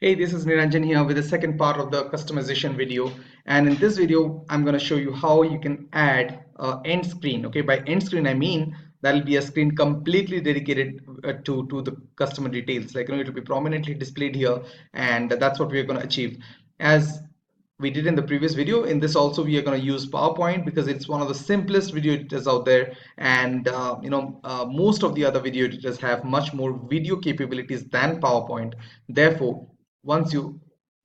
Hey, this is Niranjan here with the second part of the customization video. And in this video, I'm going to show you how you can add end screen. Okay, by end screen, I mean that'll be a screen completely dedicated to the customer details. Like, it will be prominently displayed here, and that's what we're going to achieve. As we did in the previous video, in this also we are going to use PowerPoint because it's one of the simplest video editors out there, and most of the other video editors have much more video capabilities than PowerPoint. Therefore, once you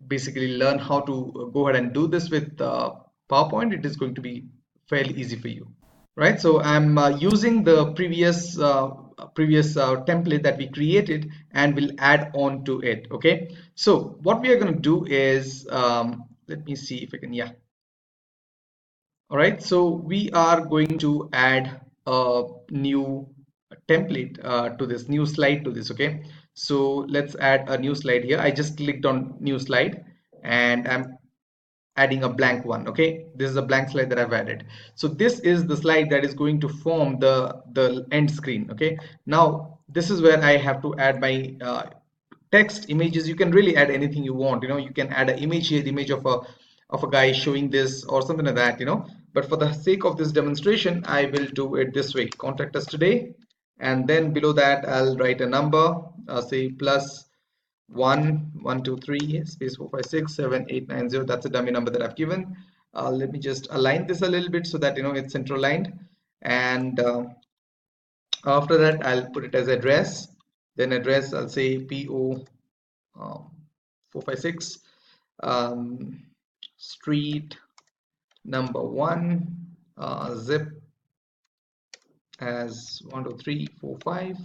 basically learn how to go ahead and do this with PowerPoint, it is going to be fairly easy for you. Right, so I'm using the previous template that we created and will add on to it. Okay, so what we are going to do is let me see if I can, yeah. All right, so we are going to add a new template to this new slide to this. Okay, so let's add a new slide here. I just clicked on new slide and I'm adding a blank one. Okay, this is a blank slide that I've added. So this is the slide that is going to form the end screen. Okay, now this is where I have to add my text, images. You can really add anything you want. You can add an image here, the image of a guy showing this or something like that. But for the sake of this demonstration, I will do it this way: contact us today, and then below that I'll write a number, say plus 1 1 2 3 space 4 5 6 7 8 9 0. That's a dummy number that I've given. Let me just align this a little bit so that it's center aligned, and after that I'll put it as address. Then address, I'll say PO 456, street number 1, zip as 1 2 3 4 5.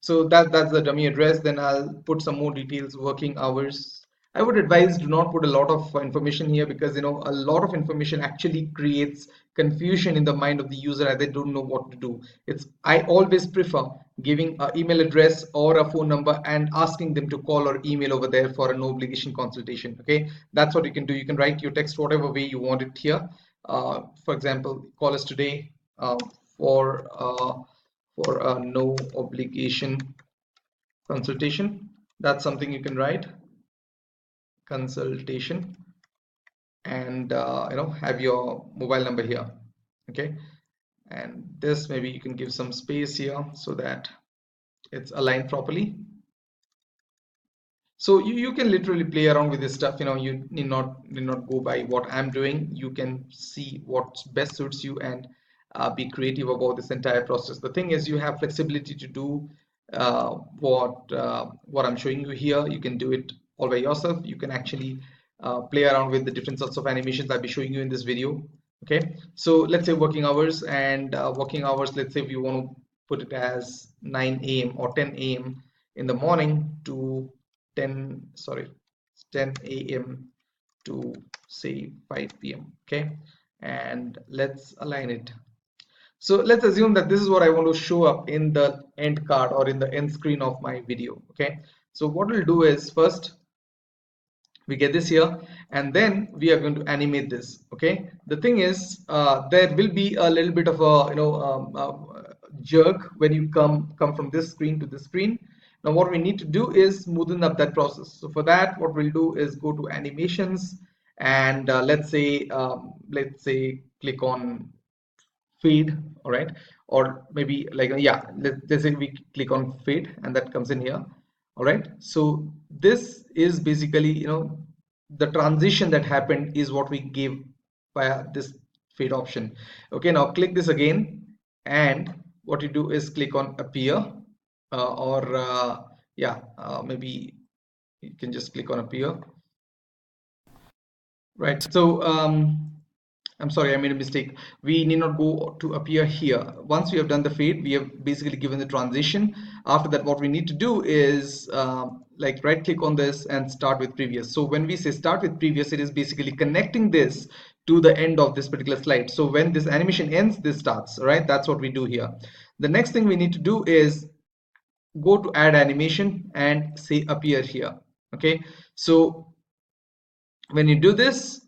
So that's the dummy address. Then I'll put some more details: working hours. I would advise do not put a lot of information here, because a lot of information actually creates confusion in the mind of the user as they don't know what to do. I always prefer giving an email address or a phone number and asking them to call or email over there for a no obligation consultation. Okay, that's what you can do. You can write your text whatever way you want it here. For example, call us today for a no obligation consultation. That's something you can write, consultation, and have your mobile number here. Okay, and this, maybe you can give some space here so that it's aligned properly. So you can literally play around with this stuff. You need not go by what I'm doing. You can see what best suits you and be creative about this entire process. The thing is, you have flexibility to do what I'm showing you here. You can do it all by yourself. You can actually play around with the different sorts of animations I'll be showing you in this video. Okay, so let's say working hours, and working hours, let's say if you want to put it as 9 a.m. or 10 a.m. in the morning to 10 a.m. to say 5 p.m. Okay, and let's align it. So let's assume that this is what I want to show up in the end card or in the end screen of my video. Okay, so what we'll do is, first we get this here, and then we are going to animate this. Okay, the thing is, there will be a little bit of a jerk when you come from this screen to this screen. Now what we need to do is smoothen up that process. So for that, what we'll do is go to animations, and let's say click on fade. All right, or maybe like, yeah, let's say we click on fade, and that comes in here. All right, so this is basically the transition that happened is what we gave via this fade option. Okay, now click this again, and what you do is click on appear, maybe you can just click on appear. Right, so I'm sorry, I made a mistake. We need not go to appear here. Once we have done the fade, we have basically given the transition. After that, what we need to do is like right click on this and start with previous. So when we say start with previous, it is basically connecting this to the end of this particular slide. So when this animation ends, this starts. Right, that's what we do here. The next thing we need to do is go to add animation and say appear here. Okay, so when you do this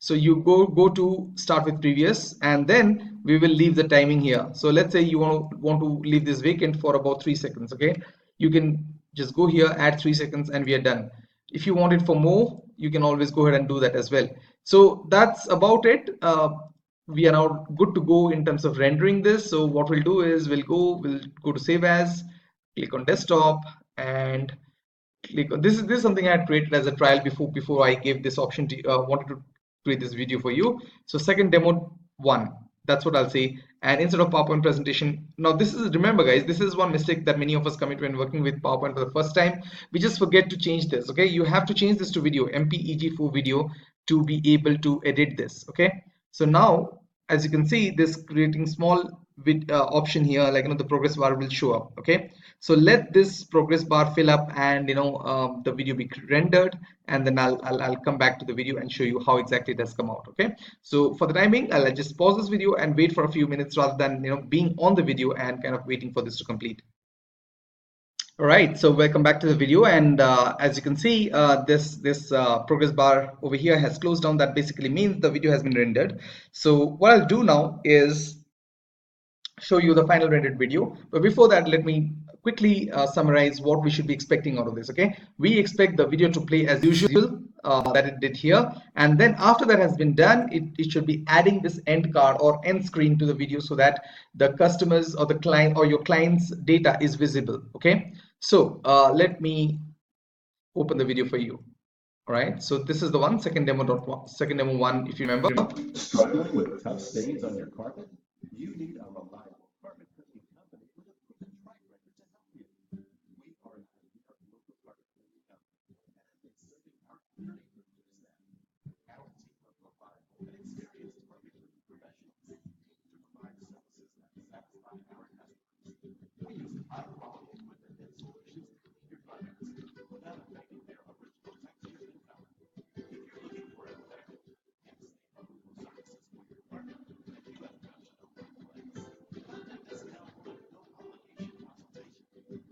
so you go to start with previous, and then we will leave the timing here. So let's say you want to leave this vacant for about 3 seconds. Okay, you can just go here, add 3 seconds, and we are done. If you want it for more, you can always go ahead and do that as well. So that's about it. We are now good to go in terms of rendering this. So what we'll do is we'll go to save as, click on desktop, and click on, this is something I had created as a trial before I gave this option to wanted to create this video for you. So second demo 1, that's what I'll say. And instead of PowerPoint presentation, now this is, remember guys, this is one mistake that many of us commit when working with PowerPoint for the first time. We just forget to change this. Okay, you have to change this to video, MPEG4 video, to be able to edit this. Okay, so now as you can see, this creating small option here, like the progress bar will show up. Okay, so let this progress bar fill up, and the video be rendered, and then I'll come back to the video and show you how exactly it has come out. Okay, so for the timing, I'll just pause this video and wait for a few minutes rather than being on the video and kind of waiting for this to complete. All right, so welcome back to the video, and as you can see, this progress bar over here has closed down. That basically means the video has been rendered. So what I'll do now is show you the final rendered video, but before that, let me quickly summarize what we should be expecting out of this. Okay, we expect the video to play as usual that it did here, and then after that has been done, it should be adding this end card or end screen to the video so that the customers or the client or your client's data is visible. Okay, so let me open the video for you. All right, so this is the one, second demo 1, if you remember. Struggling with tough stains on your carpet? You need a reliable carpet cleaning company with a proven track record to help you. We are a local carpet cleaning company and have been serving our community for years now. Our team of reliable and experienced carpet cleaning professionals aim to provide services that satisfy our customers. We use high-quality equipment and solutions to clean your carpets without affecting their original texture and color. If you're looking for effective and safe removal services for your carpet, you have come to the right place. Contact us now for a no obligation consultation.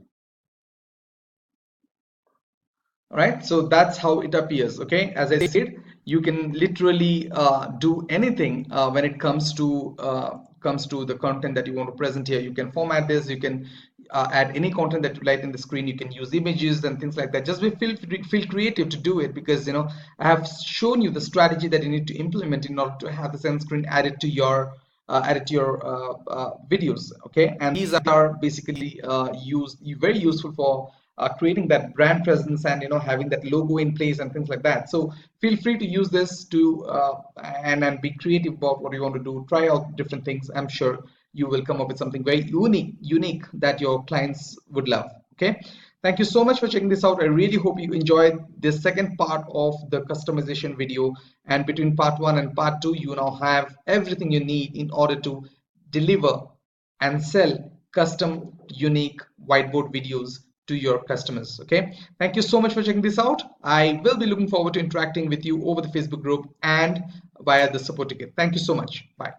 All right, so that's how it appears. Okay, as I said, you can literally do anything when it comes to the content that you want to present here. You can format this, you can add any content that you like in the screen, you can use images and things like that. Just feel creative to do it, because I have shown you the strategy that you need to implement in order to have this end screen added to your videos. Okay, and these are basically very useful for creating that brand presence and having that logo in place and things like that. So feel free to use this to and be creative about what you want to do. Try out different things. I'm sure you will come up with something very unique that your clients would love. Okay, thank you so much for checking this out. I really hope you enjoyed this second part of the customization video, and between part 1 and part 2 you now have everything you need in order to deliver and sell custom unique whiteboard videos to your customers. Okay, thank you so much for checking this out. I will be looking forward to interacting with you over the Facebook group and via the support ticket. Thank you so much. Bye.